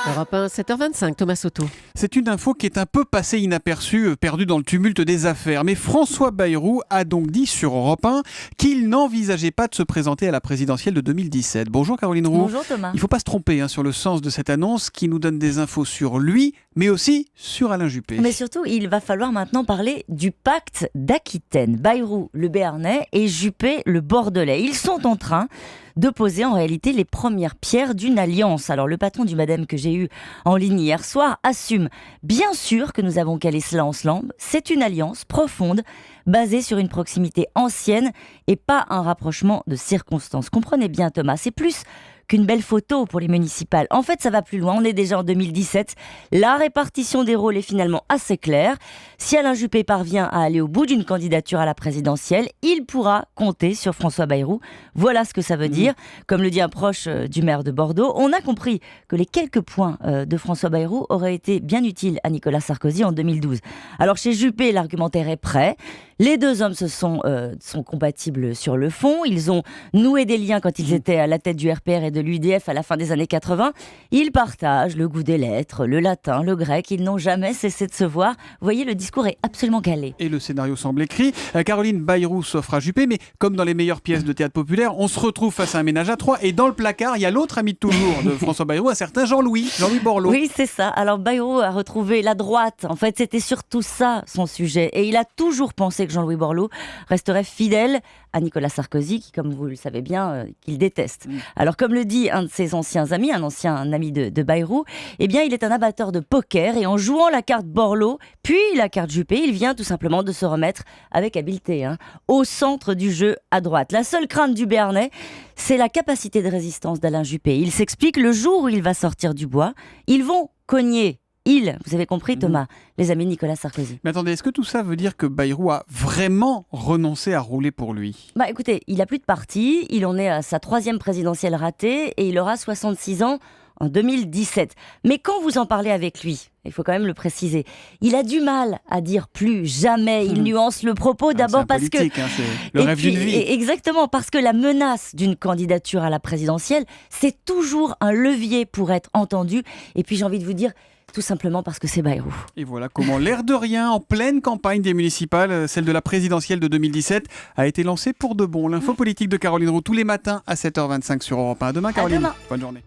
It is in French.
Europe 1, 7h25, Thomas Soto. C'est une info qui est un peu passée inaperçue, perdue dans le tumulte des affaires. Mais François Bayrou a donc dit sur Europe 1 qu'il n'envisageait pas de se présenter à la présidentielle de 2017. Bonjour Caroline Roux. Bonjour Thomas. Il ne faut pas se tromper sur le sens de cette annonce qui nous donne des infos sur lui, mais aussi sur Alain Juppé. Mais surtout, il va falloir maintenant parler du pacte d'Aquitaine. Bayrou, le Béarnais, et Juppé, le Bordelais. Ils sont en train de poser en réalité les premières pierres d'une alliance. Alors le patron du Madem que j'ai eu en ligne hier soir assume bien sûr que nous avons calé cela ensemble. C'est une alliance profonde basée sur une proximité ancienne et pas un rapprochement de circonstances. Comprenez bien Thomas, c'est plus qu'une belle photo pour les municipales. En fait, ça va plus loin. On est déjà en 2017. La répartition des rôles est finalement assez claire. Si Alain Juppé parvient à aller au bout d'une candidature à la présidentielle, il pourra compter sur François Bayrou. Voilà ce que ça veut dire. Comme le dit un proche du maire de Bordeaux, on a compris que les quelques points de François Bayrou auraient été bien utiles à Nicolas Sarkozy en 2012. Alors chez Juppé, l'argumentaire est prêt. Les deux hommes sont compatibles sur le fond. Ils ont noué des liens quand ils étaient à la tête du RPR et de l'UDF à la fin des années 80. Ils partagent le goût des lettres, le latin, le grec. Ils n'ont jamais cessé de se voir. Vous voyez, le discours est absolument calé. Et le scénario semble écrit. Caroline, Bayrou s'offre à Juppé, mais comme dans les meilleures pièces de théâtre populaire, on se retrouve face à un ménage à trois. Et dans le placard, il y a l'autre ami de toujours de François Bayrou, un certain Jean-Louis Borloo. Oui, c'est ça. Alors Bayrou a retrouvé la droite. En fait, c'était surtout ça son sujet. Et il a toujours pensé que Jean-Louis Borloo resterait fidèle à Nicolas Sarkozy, qui, comme vous le savez bien, qu'il déteste. Alors, comme le dit un de ses anciens amis, un ancien ami de Bayrou, eh bien, il est un amateur de poker et en jouant la carte Borloo, puis la carte Juppé, il vient tout simplement de se remettre avec habileté, au centre du jeu à droite. La seule crainte du Béarnais, c'est la capacité de résistance d'Alain Juppé. Il s'explique, le jour où il va sortir du bois, ils vont cogner. Vous avez compris Thomas, les amis de Nicolas Sarkozy. Mais attendez, est-ce que tout ça veut dire que Bayrou a vraiment renoncé à rouler pour lui ? Écoutez, il n'a plus de parti, il en est à sa 3e présidentielle ratée et il aura 66 ans en 2017. Mais quand vous en parlez avec lui, il faut quand même le préciser, il a du mal à dire plus jamais, il nuance le propos d'abord parce que... c'est le rêve d'une vie. Exactement, parce que la menace d'une candidature à la présidentielle, c'est toujours un levier pour être entendu. Et puis j'ai envie de vous dire, tout simplement parce que c'est Bayrou. Et voilà comment l'air de rien, en pleine campagne des municipales, celle de la présidentielle de 2017, a été lancée pour de bon. L'info politique de Caroline Roux tous les matins à 7h25 sur Europe 1. À demain Caroline. À demain. Bonne journée.